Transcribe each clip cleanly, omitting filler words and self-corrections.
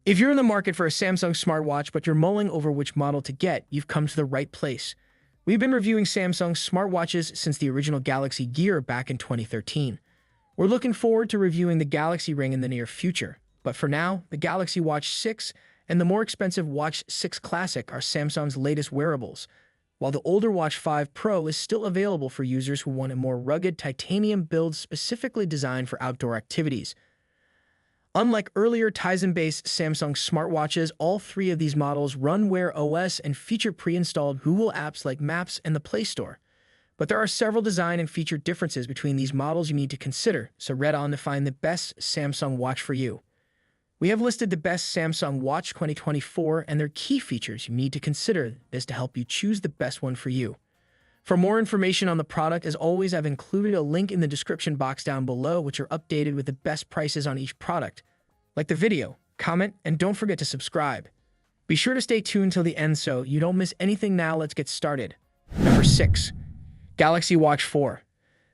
If you're in the market for a Samsung smartwatch but you're mulling over which model to get, you've come to the right place. We've been reviewing Samsung smartwatches since the original Galaxy Gear back in 2013. We're looking forward to reviewing the Galaxy Ring in the near future, but for now, the Galaxy Watch 6 and the more expensive Watch 6 Classic are Samsung's latest wearables, while the older Watch 5 Pro is still available for users who want a more rugged titanium build specifically designed for outdoor activities. Unlike earlier Tizen-based Samsung smartwatches, all three of these models run Wear OS and feature pre-installed Google apps like Maps and the Play Store. But there are several design and feature differences between these models you need to consider, so read on to find the best Samsung watch for you. We have listed the best Samsung Watch 2024 and their key features you need to consider this to help you choose the best one for you. For more information on the product, as always, I've included a link in the description box down below, which are updated with the best prices on each product. Like the video, comment, and don't forget to subscribe. Be sure to stay tuned till the end so you don't miss anything. Now let's get started. Number 6. Galaxy Watch 4.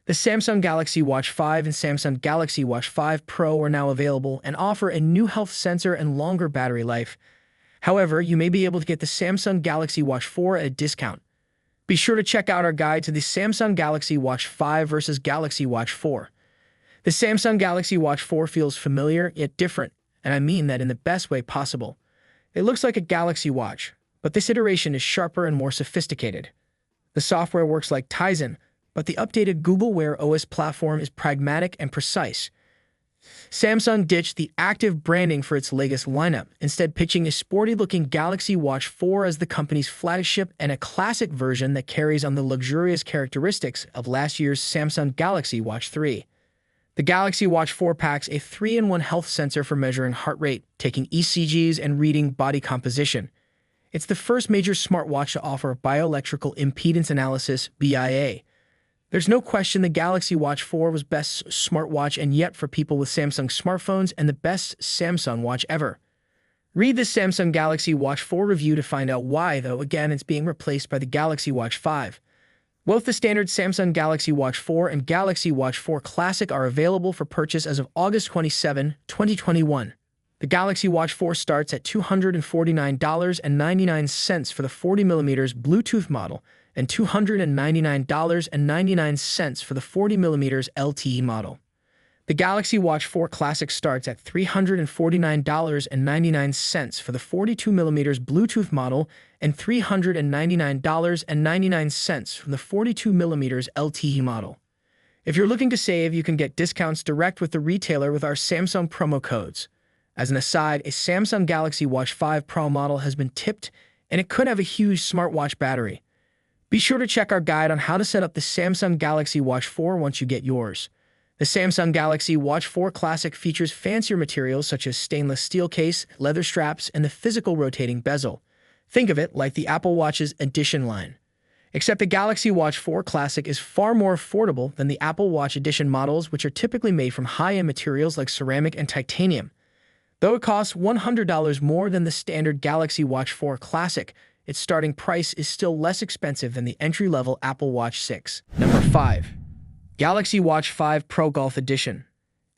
The Samsung Galaxy Watch 5 and Samsung Galaxy Watch 5 Pro are now available and offer a new health sensor and longer battery life. However, you may be able to get the Samsung Galaxy Watch 4 at a discount. Be sure to check out our guide to the Samsung Galaxy Watch 5 versus Galaxy Watch 4. The Samsung Galaxy Watch 4 feels familiar yet different, and I mean that in the best way possible. It looks like a Galaxy Watch, but this iteration is sharper and more sophisticated. The software works like Tizen, but the updated Google Wear OS platform is pragmatic and precise. Samsung ditched the active branding for its latest lineup, instead pitching a sporty-looking Galaxy Watch 4 as the company's flagship and a classic version that carries on the luxurious characteristics of last year's Samsung Galaxy Watch 3. The Galaxy Watch 4 packs a 3-in-1 health sensor for measuring heart rate, taking ECGs, and reading body composition. It's the first major smartwatch to offer bioelectrical impedance analysis (BIA). There's no question the Galaxy Watch 4 was best smartwatch and yet for people with Samsung smartphones and the best Samsung watch ever. Read the Samsung Galaxy Watch 4 review to find out why, though again it's being replaced by the Galaxy Watch 5. Both the standard Samsung Galaxy Watch 4 and Galaxy Watch 4 Classic are available for purchase as of August 27, 2021. The Galaxy Watch 4 starts at $249.99 for the 40mm Bluetooth model and $299.99 for the 40mm LTE model. The Galaxy Watch 4 Classic starts at $349.99 for the 42mm Bluetooth model and $399.99 from the 42mm LTE model. If you're looking to save, you can get discounts direct with the retailer with our Samsung promo codes. As an aside, a Samsung Galaxy Watch 5 Pro model has been tipped, and it could have a huge smartwatch battery. Be sure to check our guide on how to set up the Samsung Galaxy Watch 4 once you get yours. The Samsung Galaxy Watch 4 Classic features fancier materials such as stainless steel case, leather straps, and the physical rotating bezel. Think of it like the Apple Watch's Edition line. Except the Galaxy Watch 4 Classic is far more affordable than the Apple Watch Edition models, which are typically made from high-end materials like ceramic and titanium. Though it costs $100 more than the standard Galaxy Watch 4 Classic, its starting price is still less expensive than the entry-level Apple Watch 6. Number 5. Galaxy Watch 5 Pro Golf Edition.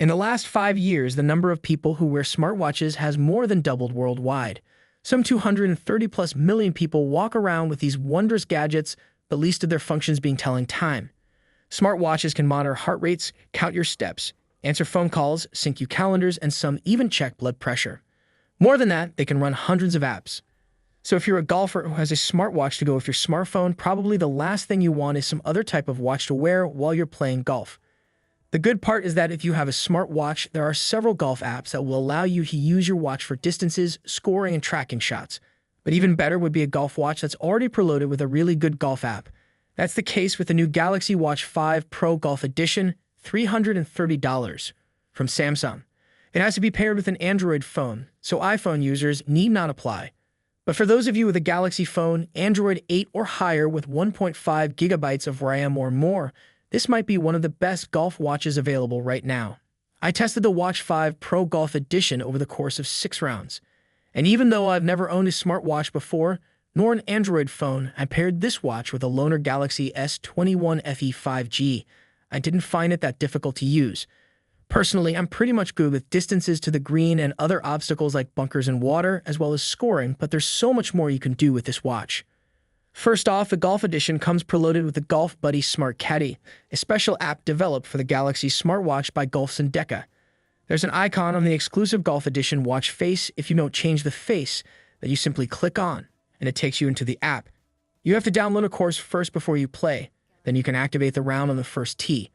In the last 5 years, the number of people who wear smartwatches has more than doubled worldwide. Some 230+ million people walk around with these wondrous gadgets, the least of their functions being telling time. Smartwatches can monitor heart rates, count your steps, answer phone calls, sync your calendars, and some even check blood pressure. More than that, they can run hundreds of apps. So if you're a golfer who has a smartwatch to go with your smartphone, probably the last thing you want is some other type of watch to wear while you're playing golf. The good part is that if you have a smartwatch, there are several golf apps that will allow you to use your watch for distances, scoring, and tracking shots. But even better would be a golf watch that's already preloaded with a really good golf app. That's the case with the new Galaxy Watch 5 Pro Golf Edition, $330 from Samsung. It has to be paired with an Android phone, so iPhone users need not apply. But for those of you with a Galaxy phone, Android 8 or higher with 1.5 gigabytes of RAM or more, this might be one of the best golf watches available right now. I tested the Watch 5 Pro Golf Edition over the course of 6 rounds. And even though I've never owned a smartwatch before, nor an Android phone, I paired this watch with a loaner Galaxy S21 FE 5G. I didn't find it that difficult to use. Personally, I'm pretty much good with distances to the green and other obstacles like bunkers and water, as well as scoring, but there's so much more you can do with this watch. First off, the Golf Edition comes preloaded with the Golf Buddy Smart Caddy, a special app developed for the Galaxy smartwatch by Golf Syndeka. There's an icon on the exclusive Golf Edition watch face if you don't change the face that you simply click on, and it takes you into the app. You have to download a course first before you play, then you can activate the round on the first tee.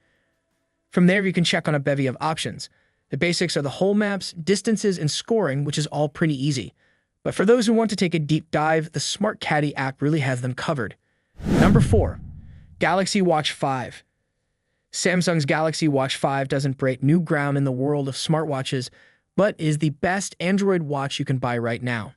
From there, you can check on a bevy of options. The basics are the hole maps, distances, and scoring, which is all pretty easy. But for those who want to take a deep dive, the Smart Caddy app really has them covered. Number 4. Galaxy Watch 5. Samsung's Galaxy Watch 5 doesn't break new ground in the world of smartwatches, but is the best Android watch you can buy right now.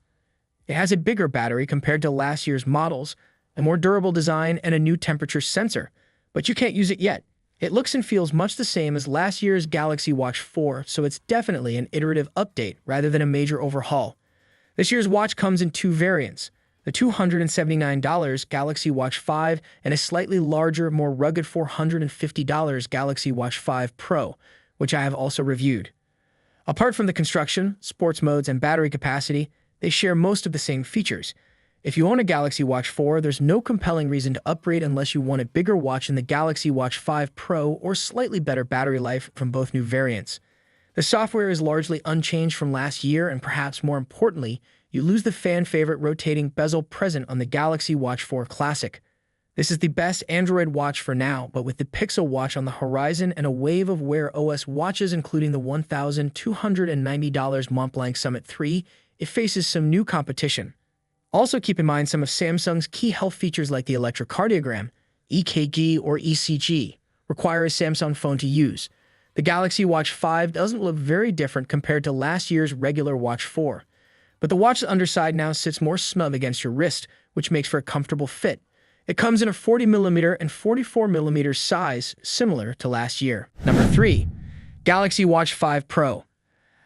It has a bigger battery compared to last year's models, a more durable design, and a new temperature sensor, but you can't use it yet. It looks and feels much the same as last year's Galaxy Watch 4, so it's definitely an iterative update rather than a major overhaul. This year's watch comes in two variants, the $279 Galaxy Watch 5 and a slightly larger, more rugged $450 Galaxy Watch 5 Pro, which I have also reviewed. Apart from the construction, sports modes, and battery capacity, they share most of the same features. If you own a Galaxy Watch 4, there's no compelling reason to upgrade unless you want a bigger watch in the Galaxy Watch 5 Pro or slightly better battery life from both new variants. The software is largely unchanged from last year, and perhaps more importantly, you lose the fan-favorite rotating bezel present on the Galaxy Watch 4 Classic. This is the best Android watch for now, but with the Pixel Watch on the horizon and a wave of Wear OS watches including the $1,290 Montblanc Summit 3, it faces some new competition. Also keep in mind some of Samsung's key health features like the electrocardiogram, EKG, or ECG, require a Samsung phone to use. The Galaxy Watch 5 doesn't look very different compared to last year's regular Watch 4. But the watch's underside now sits more snug against your wrist, which makes for a comfortable fit. It comes in a 40mm and 44mm size, similar to last year. Number 3. Galaxy Watch 5 Pro.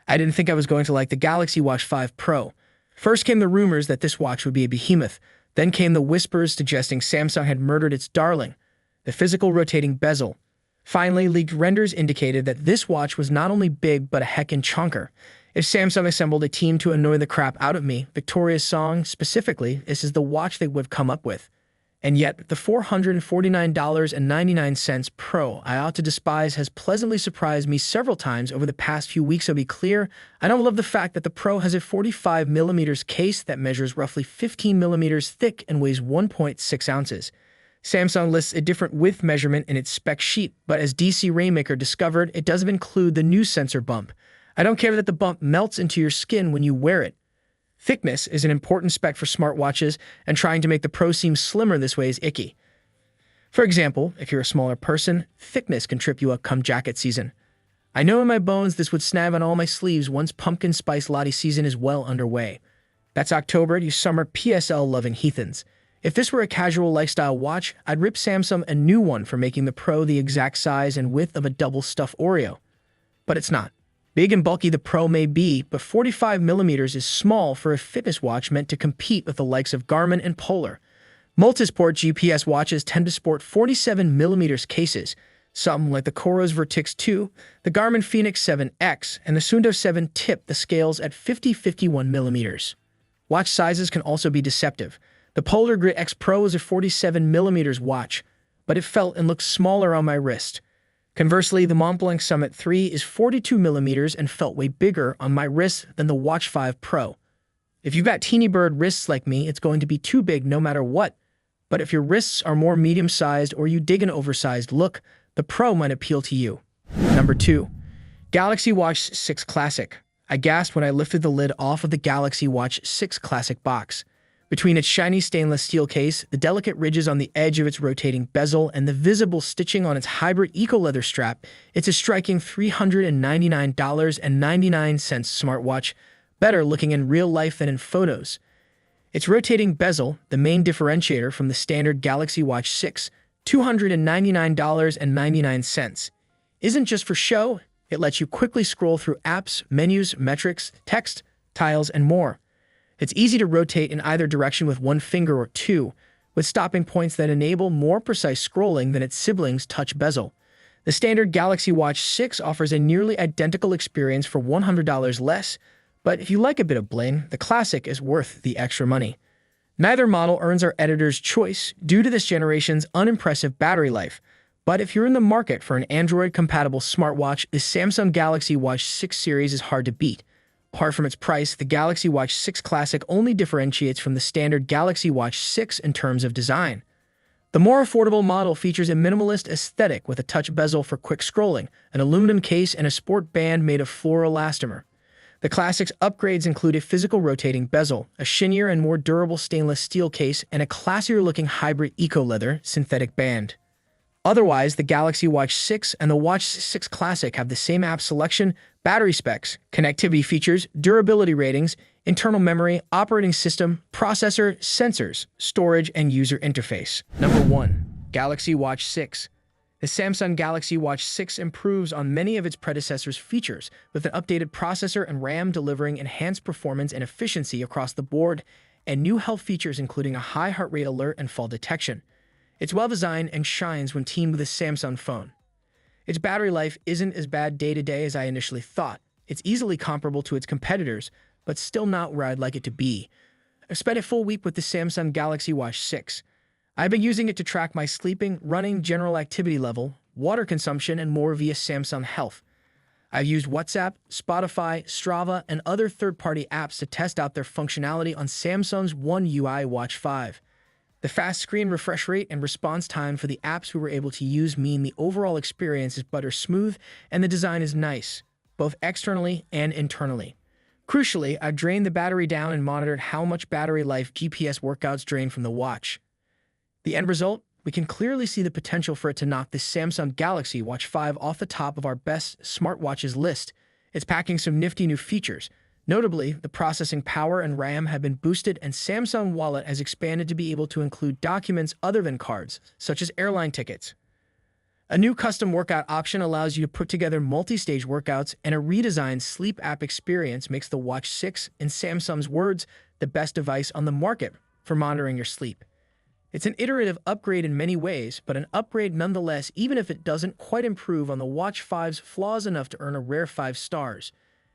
I didn't think I was going to like the Galaxy Watch 5 Pro. First came the rumors that this watch would be a behemoth. Then came the whispers suggesting Samsung had murdered its darling, the physical rotating bezel. Finally, leaked renders indicated that this watch was not only big, but a heckin' chunker. If Samsung assembled a team to annoy the crap out of me, Victoria's Song specifically, this is the watch they would have come up with. And yet, the $449.99 Pro I ought to despise has pleasantly surprised me several times over the past few weeks. So be clear, I don't love the fact that the Pro has a 45mm case that measures roughly 15mm thick and weighs 1.6 ounces. Samsung lists a different width measurement in its spec sheet, but as DC Rainmaker discovered, it doesn't include the new sensor bump. I don't care that the bump melts into your skin when you wear it. Thickness is an important spec for smartwatches, and trying to make the Pro seem slimmer this way is icky. For example, if you're a smaller person, thickness can trip you up come jacket season. I know in my bones this would snap on all my sleeves once pumpkin spice latte season is well underway. That's October, you summer PSL-loving heathens. If this were a casual lifestyle watch, I'd rip Samsung a new one for making the Pro the exact size and width of a double stuffed Oreo. But it's not. Big and bulky the Pro may be, but 45mm is small for a fitness watch meant to compete with the likes of Garmin and Polar. Multisport GPS watches tend to sport 47mm cases, some like the Coros Vertix 2, the Garmin Fenix 7X, and the Suunto 7 tip the scales at 50-51mm. Watch sizes can also be deceptive. The Polar Grit X Pro is a 47mm watch, but it felt and looked smaller on my wrist. Conversely, the Montblanc Summit 3 is 42mm and felt way bigger on my wrist than the Watch 5 Pro. If you've got teeny bird wrists like me, it's going to be too big no matter what. But if your wrists are more medium-sized or you dig an oversized look, the Pro might appeal to you. Number 2. Galaxy Watch 6 Classic. I gasped when I lifted the lid off of the Galaxy Watch 6 Classic box. Between its shiny stainless steel case, the delicate ridges on the edge of its rotating bezel, and the visible stitching on its hybrid eco-leather strap, it's a striking $399.99 smartwatch, better looking in real life than in photos. Its rotating bezel, the main differentiator from the standard Galaxy Watch 6, $299.99, isn't just for show, it lets you quickly scroll through apps, menus, metrics, text, tiles, and more. It's easy to rotate in either direction with one finger or two, with stopping points that enable more precise scrolling than its siblings' touch bezel. The standard Galaxy Watch 6 offers a nearly identical experience for $100 less, but if you like a bit of bling, the Classic is worth the extra money. Neither model earns our editor's choice due to this generation's unimpressive battery life, but if you're in the market for an Android-compatible smartwatch, the Samsung Galaxy Watch 6 series is hard to beat. Apart from its price, the Galaxy Watch 6 Classic only differentiates from the standard Galaxy Watch 6 in terms of design. The more affordable model features a minimalist aesthetic with a touch bezel for quick scrolling, an aluminum case, and a sport band made of fluoroelastomer. The Classic's upgrades include a physical rotating bezel, a shinier and more durable stainless steel case, and a classier-looking hybrid eco-leather synthetic band. Otherwise, the Galaxy Watch 6 and the Watch 6 Classic have the same app selection, battery specs, connectivity features, durability ratings, internal memory, operating system, processor, sensors, storage, and user interface. Number 1. Galaxy Watch 6. The Samsung Galaxy Watch 6 improves on many of its predecessors' features, with an updated processor and RAM delivering enhanced performance and efficiency across the board, and new health features including a high heart rate alert and fall detection. It's well-designed and shines when teamed with a Samsung phone. Its battery life isn't as bad day-to-day as I initially thought. It's easily comparable to its competitors, but still not where I'd like it to be. I've spent a full week with the Samsung Galaxy Watch 6. I've been using it to track my sleeping, running, general activity level, water consumption, and more via Samsung Health. I've used WhatsApp, Spotify, Strava, and other third-party apps to test out their functionality on Samsung's One UI Watch 5. The fast screen refresh rate and response time for the apps we were able to use mean the overall experience is butter smooth and the design is nice, both externally and internally. Crucially, I've drained the battery down and monitored how much battery life GPS workouts drain from the watch. The end result? We can clearly see the potential for it to knock the Samsung Galaxy Watch 5 off the top of our best smartwatches list. It's packing some nifty new features. Notably, the processing power and RAM have been boosted, and Samsung Wallet has expanded to be able to include documents other than cards, such as airline tickets. A new custom workout option allows you to put together multi-stage workouts, and a redesigned sleep app experience makes the Watch 6, in Samsung's words, the best device on the market for monitoring your sleep. It's an iterative upgrade in many ways, but an upgrade nonetheless, even if it doesn't quite improve on the Watch 5's flaws enough to earn a rare 5 stars.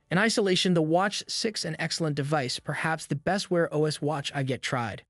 In isolation, the Watch 6 an excellent device, perhaps the best Wear OS watch I've yet tried.